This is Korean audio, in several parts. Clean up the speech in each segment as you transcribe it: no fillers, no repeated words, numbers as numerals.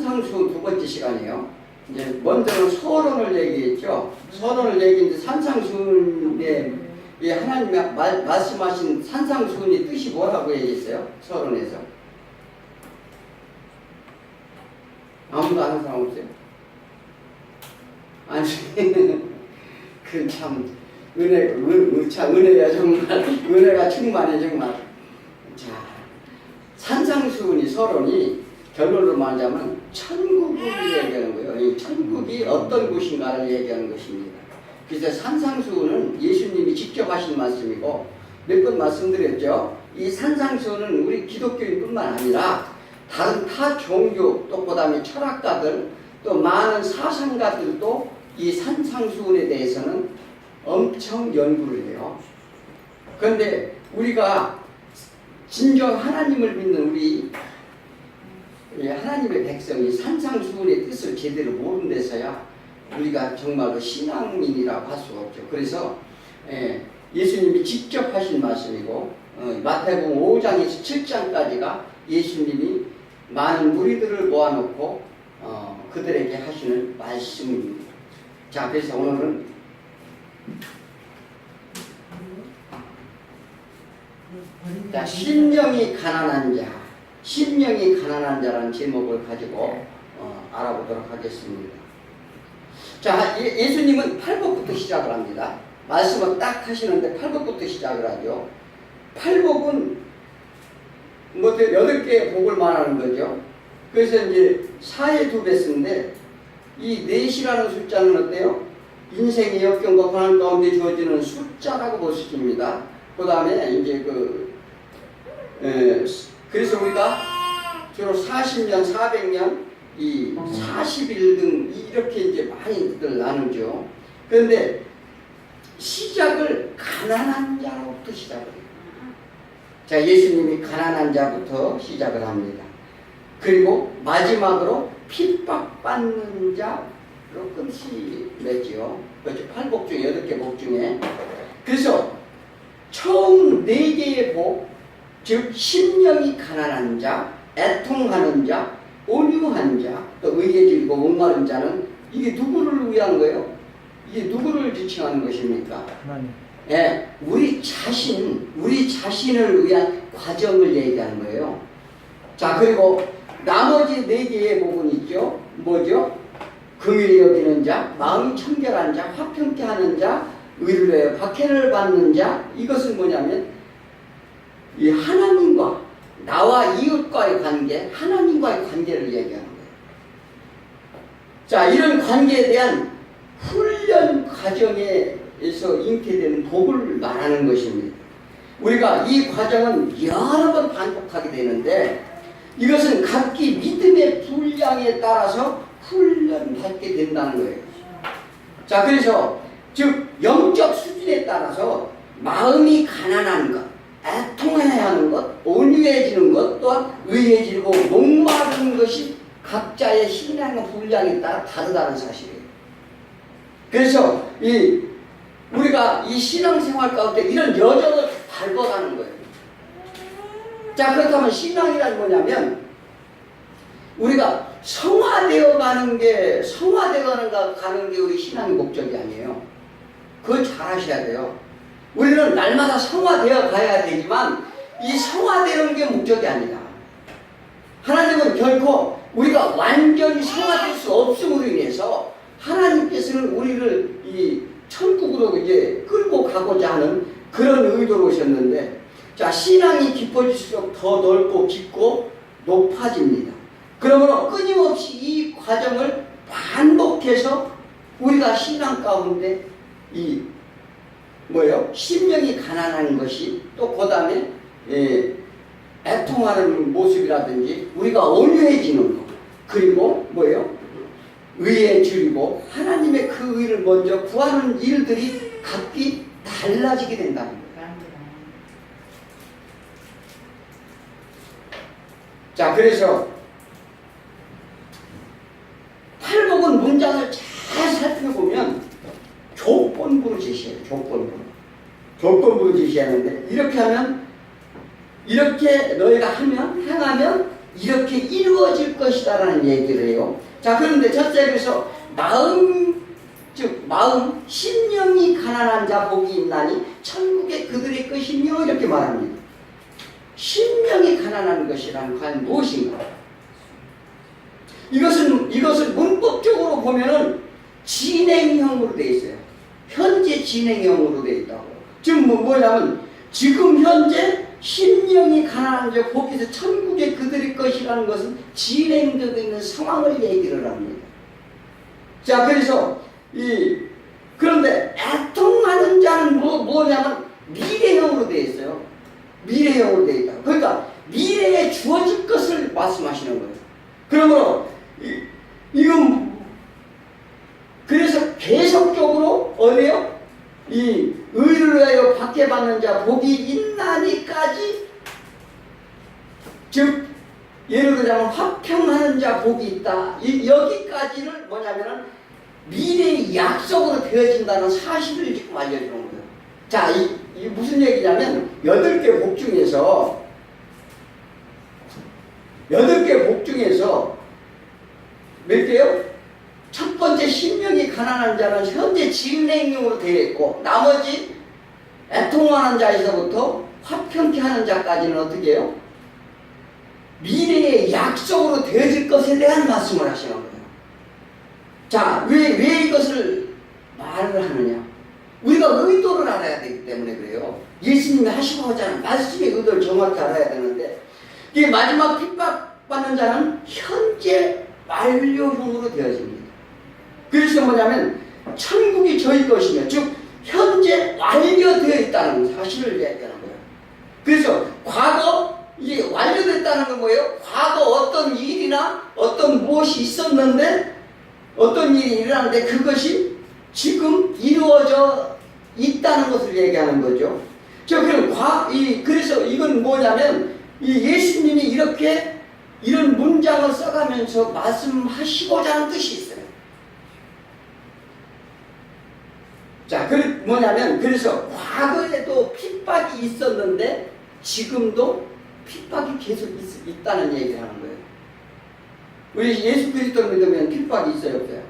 산상수훈 두 번째 시간이에요. 이제 먼저는 서론을 얘기했죠. 서론을 얘기했는데 산상수훈에 이 하나님이 말씀하신 산상수훈의 뜻이 뭐라고 얘기했어요? 서론에서. 아무도 아는 사람 없어요? 아니, 그 참 은혜야 정말. 은혜가 충만해 정말. 자, 산상수훈이 서론이 결론으로 말하자면 천국을 얘기하는 거예요. 이 천국이 어떤 곳인가를 얘기하는 것입니다. 그래서 산상수훈은 예수님이 직접 하신 말씀이고 몇 번 말씀드렸죠. 이 산상수훈은 우리 기독교인뿐만 아니라 다른 타 종교 또 그다음에 철학가들 또 많은 사상가들도 이 산상수훈에 대해서는 엄청 연구를 해요. 그런데 우리가 진정 하나님을 믿는 우리 하나님의 백성이 산상수훈의 뜻을 제대로 모르는 데서야 우리가 정말로 신앙인이라고 할 수가 없죠. 그래서 예수님이 직접 하신 말씀이고 마태복음 5장에서 7장까지가 예수님이 많은 무리들을 모아놓고 그들에게 하시는 말씀입니다. 자, 그래서 오늘은 자, 심령이 가난한 자, 심령이 가난한 자라는 제목을 가지고 알아보도록 하겠습니다. 자, 예수님은 8복부터 시작을 합니다. 말씀을 딱 하시는데 8복부터 시작을 하죠. 8복은 뭐 8개의 복을 말하는 거죠. 그래서 이제 4의 2배수인데 이 4이라는 숫자는 어때요? 인생의 역경과 고난 가운데 주어지는 숫자라고 볼 수 있습니다. 그 다음에 이제 그래서 우리가 주로 40년, 400년, 이 40일 등 이렇게 이제 많이들 나누죠. 그런데 시작을 가난한 자로부터 시작을 해요. 자, 예수님이 가난한 자부터 시작을 합니다. 그리고 마지막으로 핍박받는 자로 끝이 맺죠. 그렇죠. 8복 중에 8개 복 중에. 그래서 총 4개의 복, 즉 심령이 가난한 자, 애통하는 자, 온유한 자, 또 의해지고 목마른 자는 이게 누구를 위한 거예요? 이게 누구를 지칭하는 것입니까? 하나님. 예, 우리 자신을 위한 과정을 얘기하는 거예요. 자, 그리고 나머지 4개의 복은 있죠. 뭐죠? 긍휼히 여기는 자, 마음이 청결한 자, 화평케 하는 자, 의를 위하여 박해를 받는 자. 이것은 뭐냐면 이 하나님과 나와 이웃과의 관계, 하나님과의 관계를 얘기하는 거예요. 자, 이런 관계에 대한 훈련 과정에서 잉태되는 복을 말하는 것입니다. 우리가 이 과정은 여러 번 반복하게 되는데 이것은 각기 믿음의 분량에 따라서 훈련받게 된다는 거예요. 자, 그래서 즉 영적 수준에 따라서 마음이 가난한 것, 애통해야 하는 것, 온유해지는 것, 또한 의해지고 목마른 것이 각자의 신앙의 분량에 따라 다르다는 사실이에요. 그래서 우리가 이 신앙생활 가운데 이런 여정을 밟아가는 거예요. 자, 그렇다면 신앙이란 뭐냐면 우리가 성화되어 가는 게 우리 신앙의 목적이 아니에요. 그걸 잘 하셔야 돼요. 우리는 날마다 성화되어 가야 되지만 이 성화되는 게 목적이 아니다. 하나님은 결코 우리가 완전히 성화될 수 없음으로 인해서 하나님께서는 우리를 이 천국으로 이제 끌고 가고자 하는 그런 의도로 오셨는데, 자, 신앙이 깊어질수록 더 넓고 깊고 높아집니다. 그러므로 끊임없이 이 과정을 반복해서 우리가 신앙 가운데 심령이 가난한 것이 또 그 다음에 애통하는 모습이라든지 우리가 온유해지는 것, 그리고 의에 줄이고 하나님의 그 의를 먼저 구하는 일들이 각기 달라지게 된다는 거예요. 자, 그래서 팔복은 문장을 잘 살펴보면 조건부로 제시해요. 조건부로 제시하는데 이렇게 하면, 이렇게 너희가 행하면 이렇게 이루어질 것이다라는 얘기를 해요. 자, 그런데 첫째에서 마음, 심령이 가난한 자 복이 있나니 천국에 그들의 것이며 이렇게 말합니다. 심령이 가난한 것이란 과연 무엇인가? 이것을 문법적으로 보면은 진행형으로 되어 있어요. 현재 진행형으로 되어 있다고. 지금 뭐냐면 지금 현재 심령이 가난한 자 복에서 천국에 그들의 것이라는 것은 진행되고 있는 상황을 얘기를 합니다. 자, 그래서 그런데 애통하는 자는 뭐냐면 미래형으로 되어 있어요. 미래형으로 되어 있다. 그러니까 미래에 주어질 것을 말씀하시는 거예요. 그러므로 이건 그래서 계속적으로 어디요? 이 의를 위하여 박해받는 자 복이 있나니까지, 즉 예를 들자면 화평하는 자 복이 있다. 여기까지를 뭐냐면은 미래의 약속으로 되어진다는 사실을 지금 알려주는 거예요. 자, 이 무슨 얘기냐면 8개 복 중에서 8개 복 중에서 몇 개요? 첫 번째 심령이 가난한 자는 현재 진행형으로 되어 있고, 나머지 애통하는 자에서부터 화평케 하는 자까지는 어떻게 해요? 미래의 약속으로 되어질 것에 대한 말씀을 하시는 거예요. 자, 왜 이것을 말을 하느냐? 우리가 의도를 알아야 되기 때문에 그래요. 예수님이 하시고 하자는 말씀의 의도를 정확히 알아야 되는데, 이 마지막 핍박받는 자는 현재 완료형으로 되어집니다. 그래서 뭐냐면 천국이 저희 것이며, 즉 현재 완료되어 있다는 사실을 얘기하는 거예요. 그래서 과거 이게 완료됐다는 건 뭐예요? 과거 어떤 일이나 어떤 무엇이 있었는데, 어떤 일이 일어났는데 그것이 지금 이루어져 있다는 것을 얘기하는 거죠. 그래서 이건 뭐냐면 예수님이 이렇게 이런 문장을 써가면서 말씀하시고자 하는 뜻이 있어요. 자, 그래서 과거에도 핍박이 있었는데 지금도 핍박이 계속 있다는 얘기를 하는 거예요. 우리 예수 그리스도를 믿으면 핍박이 있어요, 없어요?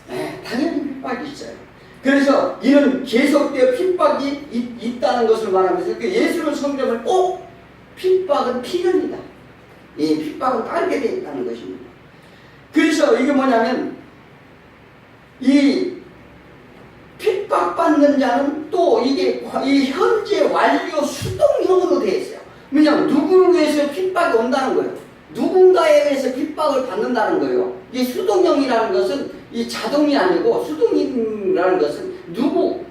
네, 당연히 핍박이 있어요. 그래서 이는 계속되어 핍박이 있다는 것을 말하면서 예수를 성경을 꼭 핍박은 필연이다. 이 핍박은 따르게 되어 있다는 것입니다. 그래서 이게 뭐냐면 이 핍박받는 자는 또 이게 이 현재 완료 수동형으로 되어 있어요. 왜냐하면 누구를 위해서 핍박이 온다는 거예요. 누군가에 의해서 핍박을 받는다는 거예요. 이 수동형이라는 것은 이 자동이 아니고 수동이라는 것은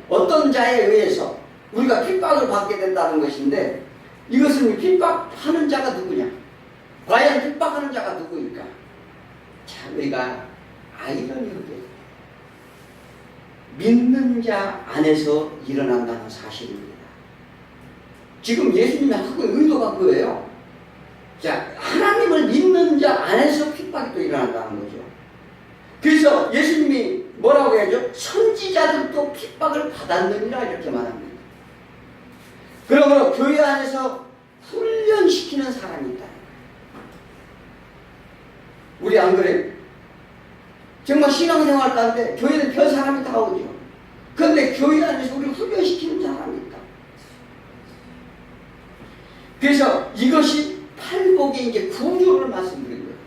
어떤 자에 의해서 우리가 핍박을 받게 된다는 것인데, 이것은 핍박하는 자가 누구냐? 과연 핍박하는 자가 누구일까? 자, 우리가 아이러니하게 믿는 자 안에서 일어난다는 사실입니다. 지금 예수님이 하고 의도가 그거예요. 자, 하나님을 믿는 자 안에서 핍박이 또 일어난다는 거죠. 그래서 예수님이 뭐라고 해야죠? 선지자들도 핍박을 받았느니라 이렇게 말합니다. 그러므로 교회 안에서 훈련시키는 사람이 있다. 우리 안 그래요? 정말 신앙생활 가운데 교회는 별 사람이 다 오죠. 그런데 교회 안에서 우리 훈련시키는 사람이 있다. 그래서 이것이 팔복의 이제 구조를 말씀드린 거예요.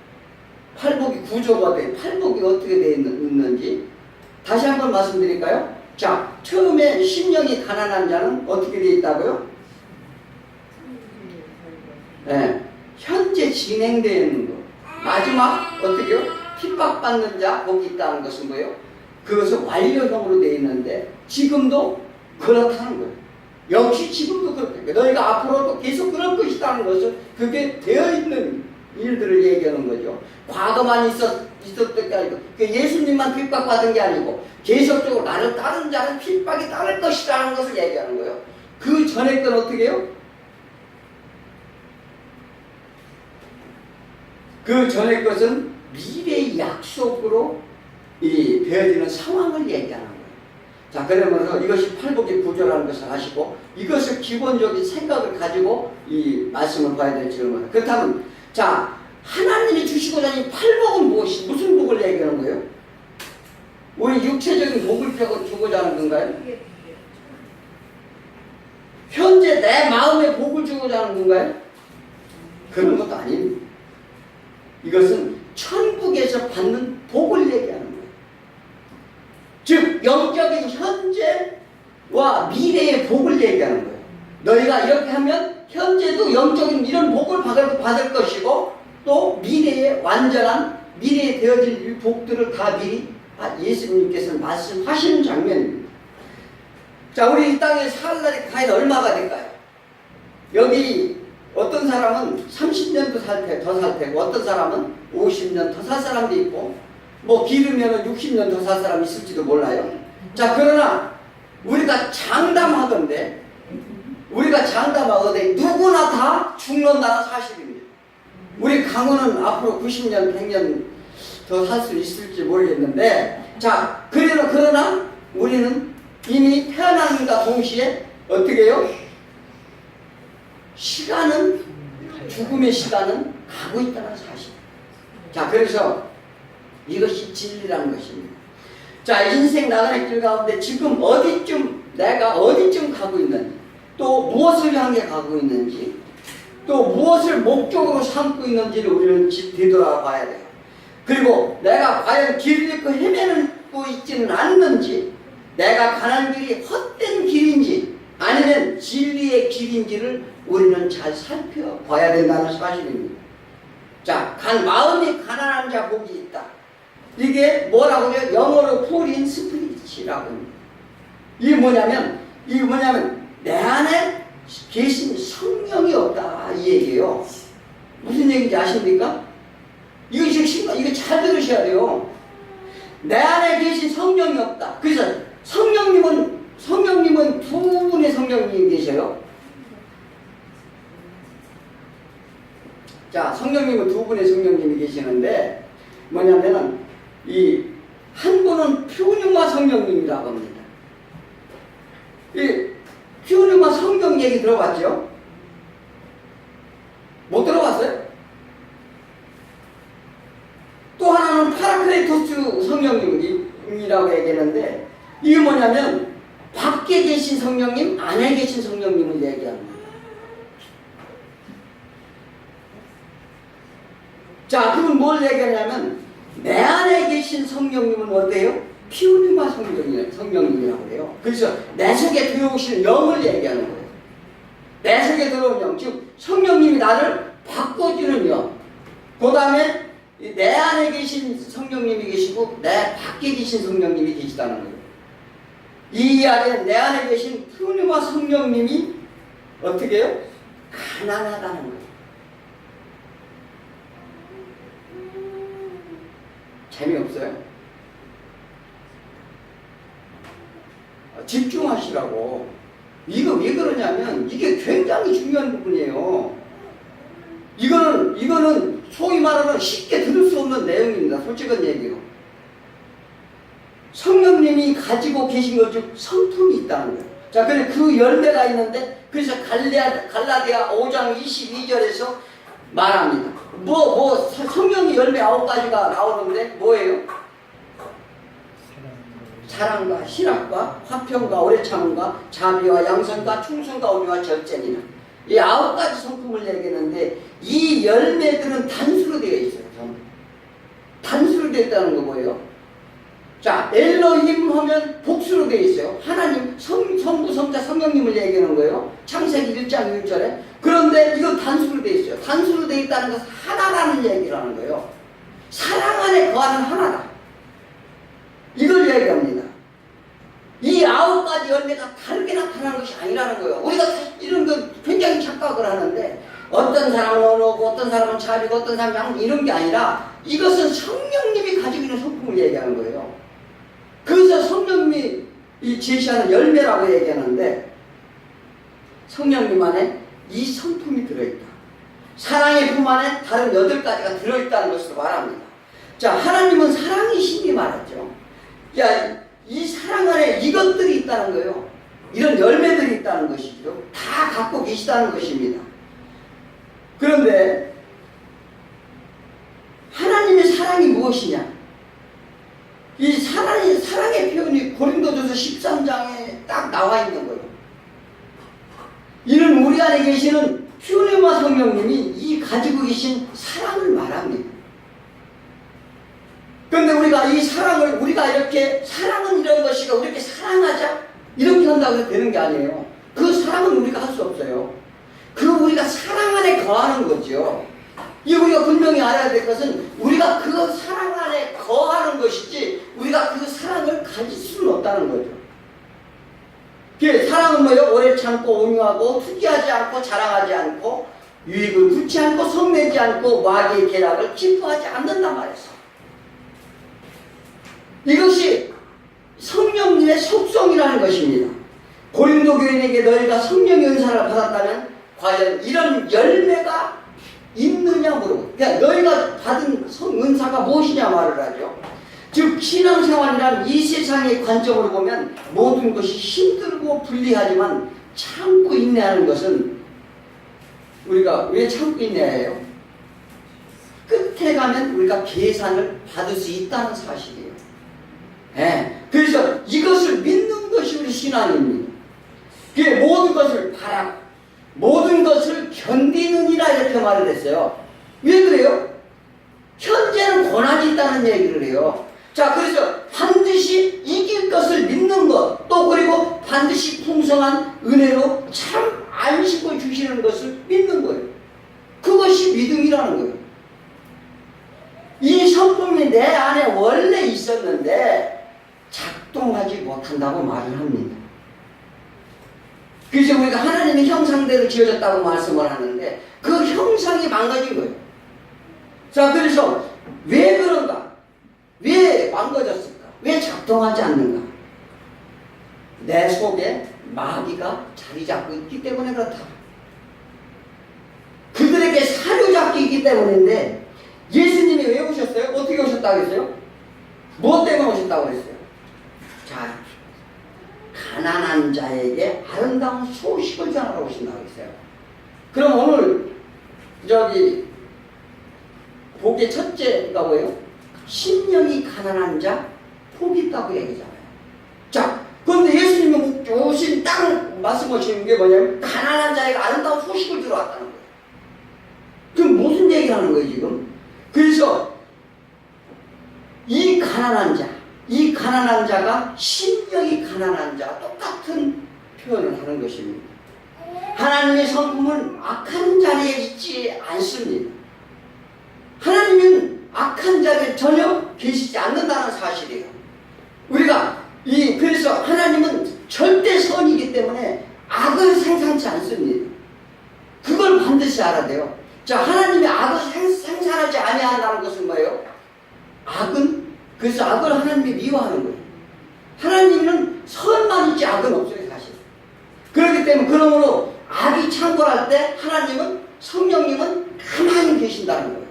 팔복이 구조가 돼. 팔복이 어떻게 되어 있는지 다시 한번 말씀드릴까요? 자, 처음에 심령이 가난한 자는 어떻게 되어 있다고요? 네, 현재 진행되어 있는 거. 마지막 어떻게요? 핍박받는 자 복이 있다는 것은 뭐예요? 그것은 완료형으로 되어 있는데 지금도 그렇다는 거예요. 역시 지금도 그렇다. 너희가 앞으로도 계속 그럴 것이라는 것은 그게 되어 있는 일들을 얘기하는 거죠. 과거만 있었던 게 아니고 예수님만 핍박받은 게 아니고 계속적으로 나를 따른 자는 핍박이 따를 것이라는 것을 얘기하는 거예요. 그 전에 건 어떻게 해요? 그 전에 것은 미래의 약속으로 되어지는 상황을 얘기하는 거예요. 자, 그러면서 이것이 팔복의 구조라는 것을 아시고 이것을 기본적인 생각을 가지고 이 말씀을 봐야 될지 모릅니다. 그렇다면 자, 하나님이 주시고자 하는 팔복은 무슨 복을 얘기하는 거예요? 우리 육체적인 복을 주고자 하는 건가요? 현재 내 마음에 복을 주고자 하는 건가요? 그런 것도 아닙니다. 이것은 천국에서 받는 복을 얘기하는 거예요. 즉 영적인 현재와 미래의 복을 얘기하는 거예요. 너희가 이렇게 하면 현재도 영적인 이런 복을 받을 것이고 또 미래의 완전한 미래에 되어질 이 복들을 다 미리 예수님께서 말씀하시는 장면입니다. 자, 우리 이 땅에 살 날이 과연 얼마가 될까요? 여기 어떤 사람은 30년 더 살 테고 어떤 사람은 50년 더 살 사람도 있고 뭐 길으면 60년 더 살 사람이 있을지도 몰라요. 자, 그러나 우리가 장담하건대 누구나 다 죽는다는 사실입니다. 우리 강호는 앞으로 90년, 100년 더 살 수 있을지 모르겠는데, 자, 그러나 우리는 이미 태어남과 동시에 어떻게 해요? 죽음의 시간은 가고 있다는 사실. 자, 그래서 이것이 진리라는 것입니다. 자, 인생 나가는 길 가운데 지금 내가 어디쯤 가고 있는지, 또 무엇을 향해 가고 있는지, 또 무엇을 목적으로 삼고 있는지를 우리는 뒤돌아봐야 돼요. 그리고 내가 과연 길을 잃고 헤매고 있지는 않는지, 내가 가는 길이 헛된 길인지 아니면 진리의 길인지를 우리는 잘 살펴봐야 된다는 사실입니다. 자, 마음이 가난한 자 복이 있다. 이게 뭐라고 해요? 영어로 poor in spirit이라고 합니다. 이게 뭐냐면 내 안에 계신 성령이 없다 이 얘기예요. 무슨 얘기인지 아십니까? 이거 잘 들으셔야 돼요. 내 안에 계신 성령이 없다. 그래서 성령님은 두 분의 성령님이 계셔요. 자, 성령님은 두 분의 성령님이 계시는데 뭐냐면은 한 분은 퓨뉴마 성령님이라고 합니다. 이 퓨뉴마 성경 얘기 들어봤죠? 못 들어봤어요? 또 하나는 파라클레토스 성령님이라고 얘기하는데 이게 뭐냐면 밖에 계신 성령님, 안에 계신 성령님을 얘기합니다. 자, 그건 뭘 얘기하냐면 내 안에 계신 성령님은 어때요? 피우니마 성령님이라고 해요. 그래서 내 속에 들어오시는 영을 얘기하는 거예요. 내 속에 들어온 영, 즉 성령님이 나를 바꿔주는 영. 그 다음에 내 안에 계신 성령님이 계시고 내 밖에 계신 성령님이 계시다는 거예요. 이 이야기는 내 안에 계신 피우니마 성령님이 어떻게 해요? 가난하다는 거예요. 재미없어요? 집중하시라고. 이거 왜 그러냐면 이게 굉장히 중요한 부분이에요. 이거는 소위 말하면 쉽게 들을 수 없는 내용입니다. 솔직한 얘기요. 성령님이 가지고 계신 것 중 성품이 있다는 거예요. 자, 그래 그 열매가 있는데 그래서 갈라디아 5장 22절에서 말합니다. 성령의 열매 9가지가 나오는데 뭐예요? 사랑과 희락과 화평과 오래 참음과 자비와 양선과 충성과 온유와 절제니라. 이 9가지 성품을 얘기했는데 이 열매들은 단수로 되어 있어요. 단수로 되어 있다는 거 뭐예요? 자, 엘로힘 하면 복수로 되어 있어요. 하나님, 성부, 성자, 성령님을 얘기하는 거예요. 창세기 1장 1절에. 그런데 이건 단수로 되어 있어요. 단수로 되어 있다는 것은 하나라는 얘기를 하는 거예요. 사랑 안에 거하는 하나다. 이걸 얘기합니다. 이 9가지 열매가 다르게 나타나는 것이 아니라는 거예요. 우리가 이런 거 굉장히 착각을 하는데 어떤 사람은 언어고 어떤 사람은 자비고 어떤 사람은 양 이런 게 아니라 이것은 성령님이 가지고 있는 성품을 얘기하는 거예요. 그래서 성령님이 제시하는 열매라고 얘기하는데 성령님 안에 이 성품이 들어있다. 사랑의 품 안에 다른 8가지가 들어있다는 것으로 말합니다. 자, 하나님은 사랑이시니 말했죠. 자, 이 사랑 안에 이것들이 있다는 거예요. 이런 열매들이 있다는 것이죠. 다 갖고 계시다는 것입니다. 그런데 하나님의 사랑이 무엇이냐? 이 사랑의 표현이 고린도전서 13장에 딱 나와 있는 거예요. 이는 우리 안에 계시는 퓨네마 성령님이 이 가지고 계신 사랑을 말합니다. 그런데 우리가 이 사랑을, 우리가 이렇게 사랑은 이런 것이가 우리 이렇게 사랑하자 이렇게 한다고 해서 되는 게 아니에요. 그 사랑은 우리가 할 수 없어요. 그 우리가 사랑 안에 거하는 거죠. 이 우리가 분명히 알아야 될 것은 우리가 그 사랑 안에 거하는 것이지 우리가 그 사랑을 가질 수는 없다는 거죠. 사랑은 뭐예요? 오래 참고 온유하고 투기하지 않고 자랑하지 않고 유익을 굳지 않고 성내지 않고 마귀의 계략을 기뻐하지 않는단 말이었어. 이것이 성령님의 속성이라는 것입니다. 고린도 교인에게 너희가 성령의 은사를 받았다면 과연 이런 열매가 있느냐 물어보고, 그러니까 너희가 받은 은사가 무엇이냐 말을 하죠. 즉 신앙생활이란 이 세상의 관점으로 보면 모든 것이 힘들고 불리하지만 참고 인내하는 것은, 우리가 왜 참고 인내해요? 끝에 가면 우리가 계산을 받을 수 있다는 사실이에요. 그래서 이것을 믿는 것이 우리 신앙입니다. 그게 모든 것을 바라고 모든 것을 견디느니라 이렇게 말을 했어요. 왜 그래요? 현재는 고난이 있다는 얘기를 해요. 자, 그래서 반드시 이길 것을 믿는 것, 또 그리고 반드시 풍성한 은혜로 참 안식을 주시는 것을 믿는 거예요. 그것이 믿음이라는 거예요. 이 성품이 내 안에 원래 있었는데 작동하지 못한다고 말을 합니다. 그래서 우리가 하나님의 형상대로 지어졌다고 말씀을 하는데 그 형상이 망가진 거예요. 자, 그래서 왜 그런가? 왜 망가졌을까? 왜 작동하지 않는가? 내 속에 마귀가 자리 잡고 있기 때문에 그렇다. 그들에게 사로잡기 있기 때문인데, 예수님이 왜 오셨어요? 어떻게 오셨다고 했어요? 무엇 때문에 오셨다고 했어요? 자, 가난한 자에게 아름다운 소식을 전하러 오신다고 했어요. 그럼 오늘 복의 첫째가 뭐예요? 심령이 가난한 자 복이 있다고 얘기잖아요. 자, 그런데 예수님이 오신 딱 말씀하시는 게 뭐냐면 가난한 자에게 아름다운 소식을 들어왔다는 거예요. 그럼 무슨 얘기를 하는 거예요 지금? 그래서 이 가난한 자가 심령이 가난한 자와 똑같은 표현을 하는 것입니다. 하나님의 성품은 악한 자리에 있지 않습니다. 하나님은 악한 자리에 전혀 계시지 않는다는 사실이에요. 우리가 그래서 하나님은 절대 선이기 때문에 악을 생산치 않습니다. 그걸 반드시 알아야 돼요. 자, 하나님이 악을 생산하지 아니한다는 것은 뭐예요? 그래서 악을 하나님이 미워하는 거예요. 하나님은 선만 있지 악은 없어요, 사실. 그렇기 때문에 그러므로 악이 창궐할 때 하나님은, 성령님은 가만히 계신다는 거예요.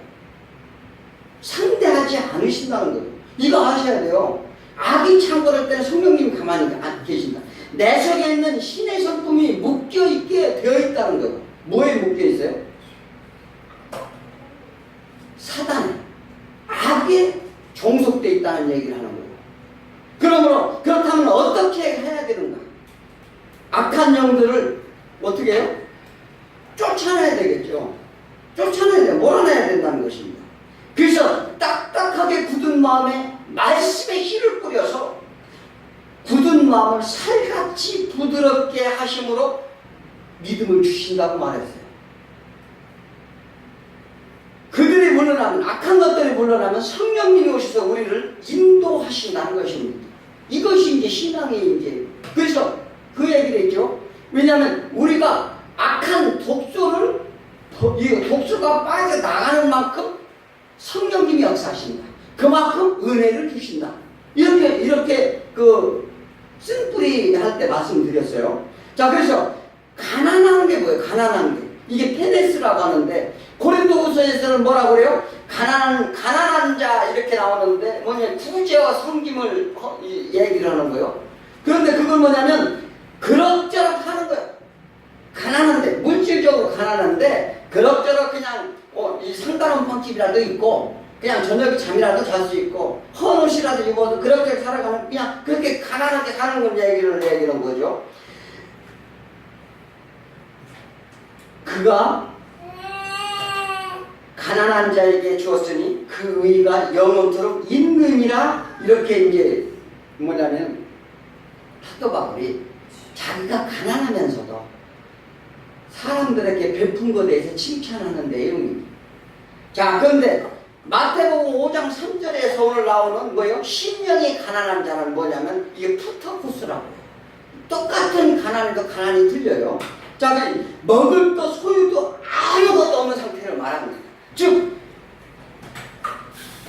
상대하지 않으신다는 거예요. 이거 아셔야 돼요. 악이 창궐할 때는 성령님이 가만히 계신다. 내 속에 있는 신의 성품이 묶여있게 되어 있다는 거예요. 뭐에 묶여있어요? 사단에, 악에 종속되어 있다는 얘기를 하는 거예요. 그러므로 그렇다면 어떻게 해야 되는가? 악한 영들을 어떻게 해요? 쫓아내야 되겠죠. 쫓아내야 돼요. 몰아내야 된다는 것입니다. 그래서 딱딱하게 굳은 마음에 말씀의 힘을 뿌려서 굳은 마음을 살같이 부드럽게 하심으로 믿음을 주신다고 말했어요. 그들이 물러나면, 악한 것들이 물러나면 성령님이 오셔서 우리를 인도하신다는 것입니다. 이것이 이제 신앙의 이제, 그래서 그 얘기를 했죠. 왜냐하면 우리가 악한 독소가 빠져나가는 만큼 성령님이 역사하신다. 그만큼 은혜를 주신다. 이렇게 쓴뿌리 할 때 말씀드렸어요. 자, 그래서 가난한 게 뭐예요? 가난한 게. 이게 페네스라고 하는데, 고린도후서에서는 뭐라고 그래요? 가난한 자 이렇게 나오는데 뭐냐, 구제와 섬김을 얘기를 하는 거예요. 그런데 그걸 뭐냐면 그럭저럭 하는 거예요. 가난한데, 물질적으로 가난한데 그럭저럭 그냥 이 상가론 빵집이라도 있고 그냥 저녁에 잠이라도 잘 수 있고 헌 옷이라도 입어도 그렇게 살아가는, 그냥 그렇게 가난하게 사는 걸 얘기는 거죠. 그가 가난한 자에게 주었으니 그 의가 영원토록 임금이라, 이렇게 이제 뭐냐면 사도 바울이 자기가 가난하면서도 사람들에게 베푼 것에 대해서 칭찬하는 내용입니다. 자, 그런데 마태복음 5장 3절에서 오늘 나오는 뭐예요? 심령이 가난한 자는 뭐냐면 이게 푸터쿠스라고 해요. 똑같은 가난에도 가난이 틀려요. 자, 먹을 것 소유도 아무것도 없는 상태를 말합니다. 즉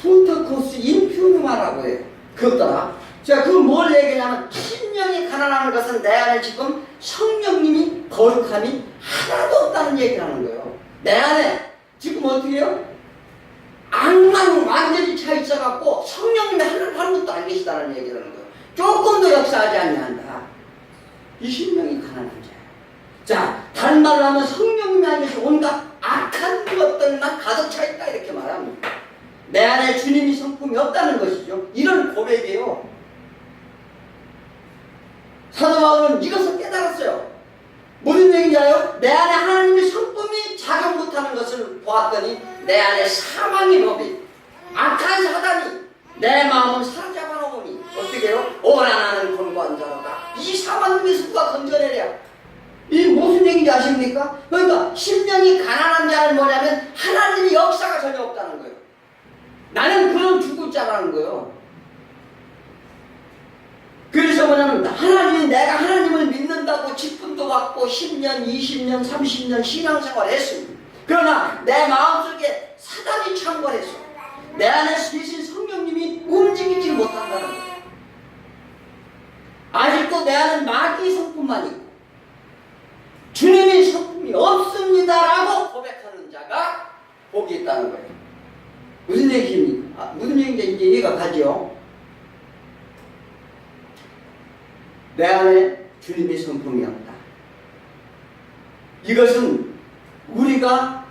푸터쿠스 인퓨누마라고 해요. 그것더라. 자, 그건 뭘 얘기냐면 심령이 가난하는 것은 내 안에 지금 성령님이 거룩함이 하나도 없다는 얘기를 하는 거예요. 내 안에 지금 어떻게 해요? 악만 완전히 차 있어갖고 성령님이 하는 것도 안 계시다는 얘기를 하는 거예요. 조금도 역사하지 아니한다. 이 심령이 가난한 자예요. 자, 다른 말로 하면 성령님이 안 계시고 온갖 악한 것들만 가득 차 있다, 이렇게 말합니다. 내 안에 주님이 성품이 없다는 것이죠. 이런 고백이에요. 사도 바울은 이것을 깨달았어요. 무슨 얘기냐요? 내 안에 하나님의 성품이 작용 못하는 것을 보았더니 내 안에 사망의 법이, 악한 사단이 내 마음을 사로잡아 놓으니 어떻게 해요? 오만하는 권고한 자로다. 이 사망님에서 누가 건져내랴. 이 무슨 얘기인지 아십니까? 그러니까 심령이 가난한 자는 뭐냐면 하나님의 역사가 전혀 없다는 거예요. 나는 그런 죽을 자라는 거예요. 그래서 뭐냐면 하나님이, 내가 하나님을 믿는다고 직분도 받고 10년, 20년, 30년 신앙생활 했습니다. 그러나 내 마음속에 사단이 창궐해서 내 안에 계신 성령님이 움직이지 못한다는 거예요. 아직도 내 안은 마귀의 성품만 있고 주님의 성품이 없습니다라고 고백하는 자가 복이 있다는 거예요. 무슨 얘기입니까? 무슨 얘기인지 이제 이해가 가죠. 내 안에 주님의 성품이 없다. 이것은 우리가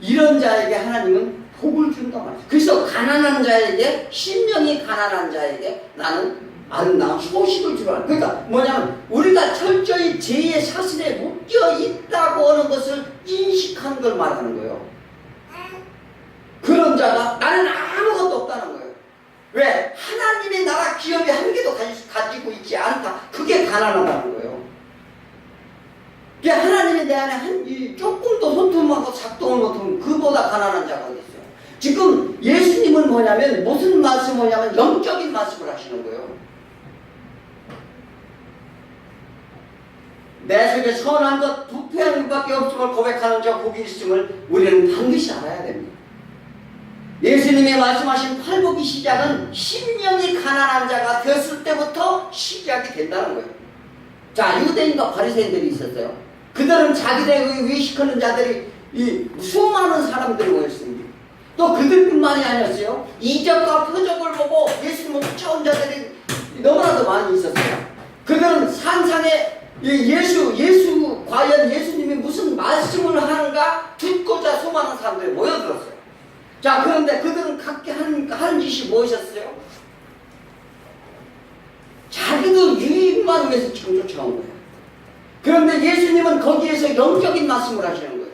이런 자에게 하나님은 복을 준다 말이죠. 그래서 가난한 자에게, 심령이 가난한 자에게 나는 아름다운 소식을 주라. 그러니까 뭐냐면 우리가 철저히 죄의 사슬에 묶여 있다고 하는 것을 인식하는 걸 말하는 거예요. 그런 자가 나는 아무것도 없다는 거예요. 왜? 하나님의 나라 기업이 한 개도 가지고 있지 않다. 그게 가난하다는 거예요. 하나님이 내 안에 조금도 손톱하고 작동을 못하면 그보다 가난한 자가 어디 있어요? 지금 예수님은 뭐냐면 무슨 말씀을 하냐면 영적인 말씀을 하시는 거예요. 내 속에 선한 것, 부패한 것밖에 없음을 고백하는 자 복이 있음을 우리는 반드시 알아야 됩니다. 예수님이 말씀하신 팔복의 시작은 심령이 가난한 자가 되었을 때부터 시작이 된다는 거예요. 자, 유대인과 바리새인들이 있었어요. 그들은 자기들에게 외식하는 자들이 수많은 사람들이 모였습니다. 또 그들뿐만이 아니었어요. 이적과 표적을 보고 예수님을 쫓아온 자들이 너무나도 많이 있었어요. 그들은 산상에 과연 예수님이 무슨 말씀을 하는가 듣고자 수많은 사람들이 모여들었어요. 자, 그런데 그들은 각기 하는 짓이 무엇이었어요? 자기도 유익만 위해서 지금 쫓아온 거예요. 그런데 예수님은 거기에서 영적인 말씀을 하시는 거예요.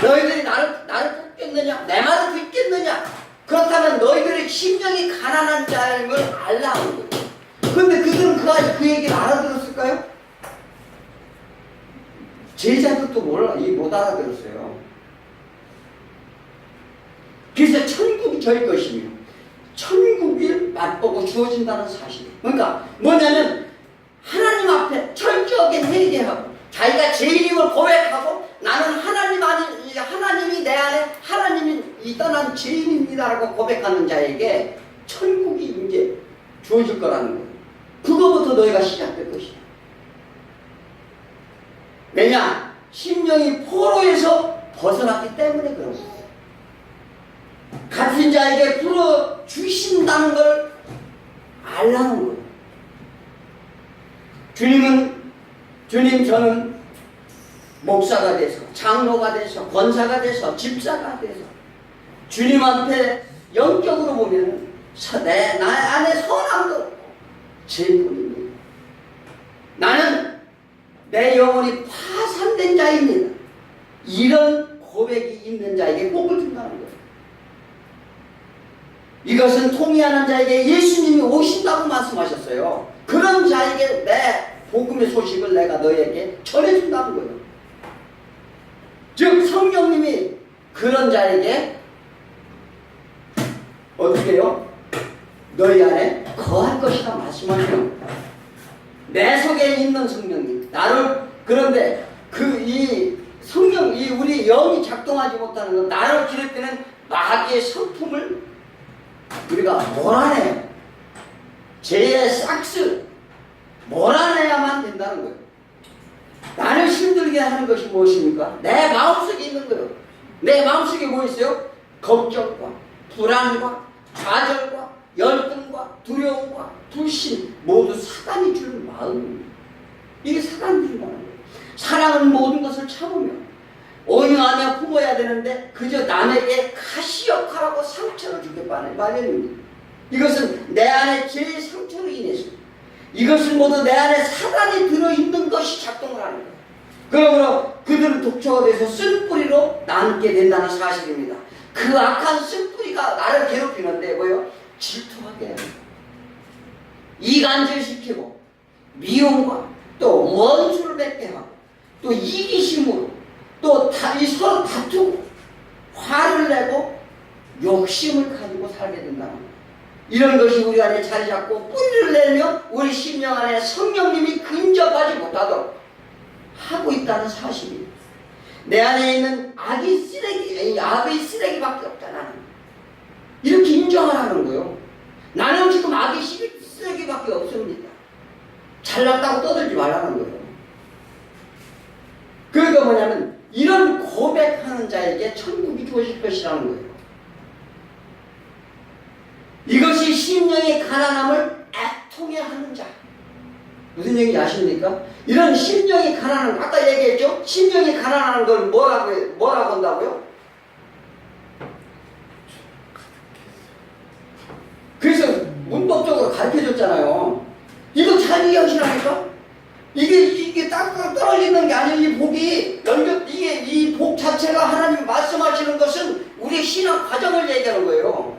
너희들이 나를 듣겠느냐? 내 말을 듣겠느냐? 그렇다면 너희들의 심령이 가난한 자임을 알라는 거예요. 그런데 그들은 그 얘기를 알아들었을까요? 제자들도 못 알아들었어요. 그래서 천국이 저희 것이며 천국이 맛보고 주어진다는 사실. 그러니까 뭐냐면 하나님 앞에 철저하게 회개하고 자기가 죄인임을 고백하고 나는 하나님이 내 안에 하나님이 난 죄인입니다라고 고백하는 자에게 천국이 이제 주어질 거라는 거예요. 그거부터 너희가 시작될 것이야. 왜냐? 심령이 포로에서 벗어났기 때문에 그런 거예요. 같은 자에게 풀어주신다는 걸 알라는 거예요. 저는 목사가 돼서, 장로가 돼서, 권사가 돼서, 집사가 돼서 주님한테 영적으로 보면 나 안에 선함도 없고 죄뿐입니다. 나는 내 영혼이 파산된 자입니다. 이런 고백이 있는 자에게 복을 준다는 거예요. 이것은 통회하는 자에게 예수님이 오신다고 말씀하셨어요. 그런 자에게 내 복음의 소식을 내가 너에게 전해준다는 거예요. 즉 성령님이 그런 자에게 어떻게 해요? 너희 안에 거할 것이다 말씀하시는 겁니다. 내 속에 있는 성령님 나를 그런데 이 성령 우리 영이 작동하지 못하는 건 나를 기록되는 마귀의 성품을 우리가 몰아내요. 죄의 싹스 몰아내야만 된다는 거예요. 나를 힘들게 하는 것이 무엇입니까? 내 마음속에 있는 거예요. 내 마음속에 뭐 있어요? 걱정과 불안과 좌절과 열등과 두려움과 불신 모두 사단이 주는 마음입니다. 이게 사단이 준다는 거예요. 사랑은 모든 것을 참으며 온유하며 품어야 되는데 그저 남에게 가시역하라고 상처를 주게 마련입니다. 이것은 내 안에 죄의 상처로 인해서 이것은 모두 내 안에 사단이 들어있는 것이 작동을 하는 거예요. 그러므로 그들은 독초가 돼서 쓴뿌리로 남게 된다는 사실입니다. 그 악한 쓴뿌리가 나를 괴롭히는데 뭐요? 질투하게 해요. 이간질시키고 미움과 또 원수를 맺게 하고 또 이기심으로 또 서로 다투고 화를 내고 욕심을 가지고 살게 된다는 거예요. 이런 것이 우리 안에 자리 잡고 뿌리를 내며 우리 심령 안에 성령님이 근접하지 못하도록 하고 있다는 사실입니다. 내 안에 있는 악의 쓰레기밖에 없다 나는. 이렇게 인정을 하는 거예요. 나는 지금 악의 쓰레기밖에 없습니다. 잘났다고 떠들지 말라는 거예요. 그러니까 뭐냐면 이런 고백하는 자에게 천국이 주어질 것이라는 거예요. 이것이 심령의 가난함을 애통해 하는 자. 무슨 얘기인지 아십니까? 이런 심령이 가난한, 아까 얘기했죠? 심령이 가난한 걸 뭐라고 한다고요? 그래서 문법적으로 가르쳐 줬잖아요. 이거 잘 이해하시라니까? 이게 딱딱 떨어지는 게 아니에요. 이 복이, 이 복 자체가 하나님이 말씀하시는 것은 우리의 신앙 과정을 얘기하는 거예요.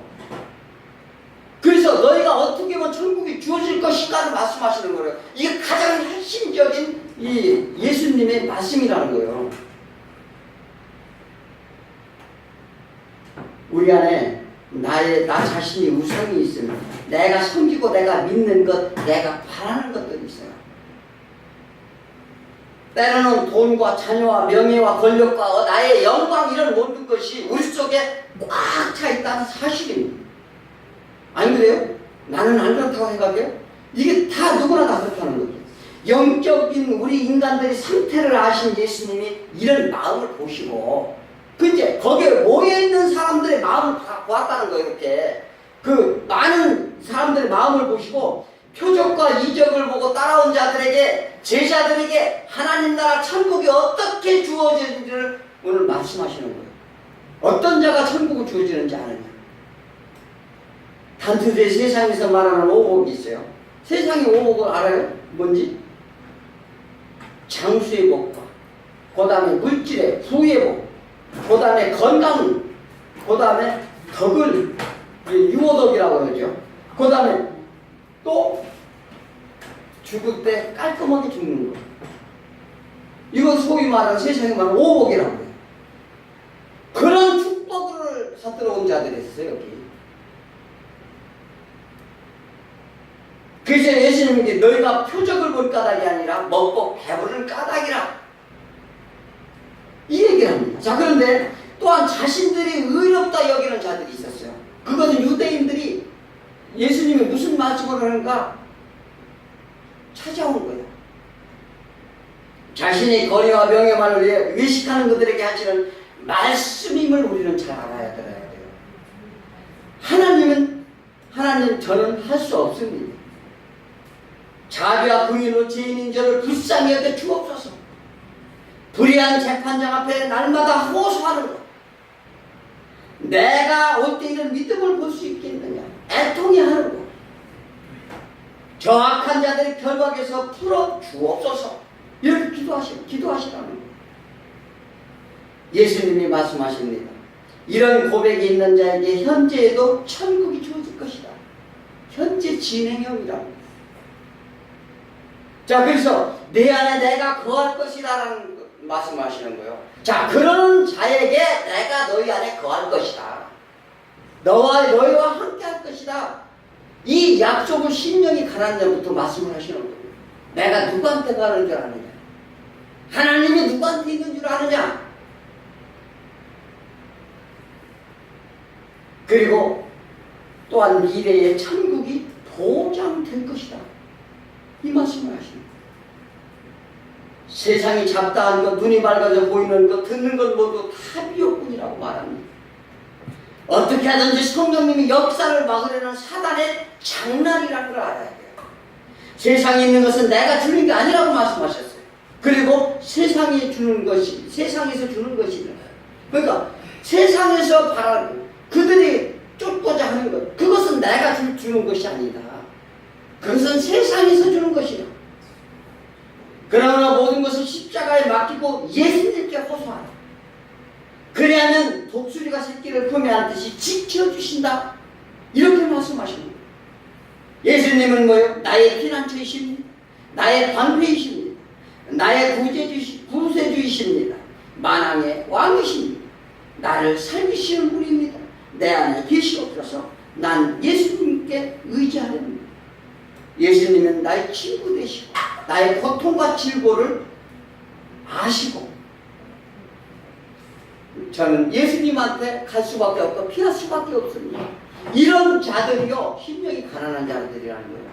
그래서 너희가 어떻게 하면 천국이 주어질 것인가를 말씀하시는 거예요. 이게 가장 핵심적인 이 예수님의 말씀이라는 거예요. 우리 안에 나 자신이 우상이 있으면 내가 섬기고 내가 믿는 것, 내가 바라는 것들이 있어요. 때로는 돈과 자녀와 명예와 권력과 나의 영광 이런 모든 것이 우리 속에 꽉 차 있다는 사실입니다. 아니 그래요? 나는 안 그렇다고 생각해요? 이게 다 누구나 다 그렇다는 거죠. 영적인 우리 인간들의 상태를 아신 예수님이 이런 마음을 보시고 이제 거기에 모여있는 사람들의 마음을 다 보았다는 거예요. 이렇게 그 많은 사람들의 마음을 보시고 표적과 이적을 보고 따라온 자들에게 제자들에게 하나님 나라 천국이 어떻게 주어지는지를 오늘 말씀하시는 거예요. 어떤 자가 천국을 주어지는지 아느냐. 단투대 세상에서 말하는 오복이 있어요. 세상의 오복을 알아요? 뭔지? 장수의 복과 그 다음에 물질의 부의 복, 그 다음에 건강, 그 다음에 덕을 유호덕이라고 그러죠. 그 다음에 또 죽을 때 깔끔하게 죽는 거. 이건 소위 말하는 세상에 말하는 오복이라고 해요. 그런 축복을 받들어 온 자들이 있어요. 여기. 그래서 예수님께 너희가 표적을 볼 까닭이 아니라 먹고 배부른 까닭이라 이 얘기를 합니다. 자, 그런데 또한 자신들이 의롭다 여기는 자들이 있었어요. 그것은 유대인들이 예수님이 무슨 말씀을 하는가 찾아온 거예요. 자신의 거리와 명예만을 위해 외식하는 그들에게 하시는 말씀임을 우리는 잘 알아야 돼요. 하나님 저는 할 수 없습니다. 자비와 긍휼로 죄인인 저를 불쌍히 여겨 주옵소서. 불의한 재판장 앞에 날마다 호소하는 것. 내가 올 때 이런 믿음을 볼 수 있겠느냐. 애통해 하는 거. 저 악한 자들의 결박에서 풀어 주옵소서. 이렇게 기도하시라는 거예요. 예수님이 말씀하십니다. 이런 고백이 있는 자에게 현재에도 천국이 주어질 것이다. 현재 진행형이라고. 자, 그래서 내 안에 내가 거할 것이라는 말씀하시는 거예요. 자, 그런 자에게 내가 너희 안에 거할 것이다. 너희와 함께 할 것이다. 이 약속을 신령이 가난 자부터 말씀을 하시는 거예요. 내가 누구한테 가는 줄 아느냐? 하나님이 누구한테 있는 줄 아느냐? 그리고 또한 미래의 천국이 보장될 것이다. 이 말씀을 하십니다. 세상이 잡다한 것, 눈이 밝아져 보이는 것, 듣는 것 모두 다 미혹뿐이라고 말합니다. 어떻게 하든지 성령님이 역사를 막으려는 사단의 장난이라는 걸 알아야 돼요. 세상에 있는 것은 내가 주는 게 아니라고 말씀하셨어요. 그리고 세상에서 주는 것이다. 그러니까 세상에서 바라는 그들이 쫓고자 하는 것, 그것은 내가 주는 것이 아니다. 그것은 세상에서 주는 것이다. 그러나 모든 것을 십자가에 맡기고 예수님께 호소하라. 그래야면 독수리가 새끼를 품에 안듯이 지켜주신다. 이렇게 말씀하십니다. 예수님은 뭐예요? 나의 피난처이십니다. 나의 방패이십니다. 나의 구세주이십니다. 만왕의 왕이십니다. 나를 살리시는 분입니다. 내 안에 계시옵소서. 난 예수님께 의지하렵니다. 예수님은 나의 친구 되시고 나의 고통과 질고를 아시고 저는 예수님한테 갈 수밖에 없고 피할 수밖에 없습니다. 이런 자들이요, 심령이 가난한 자들이라는 거예요.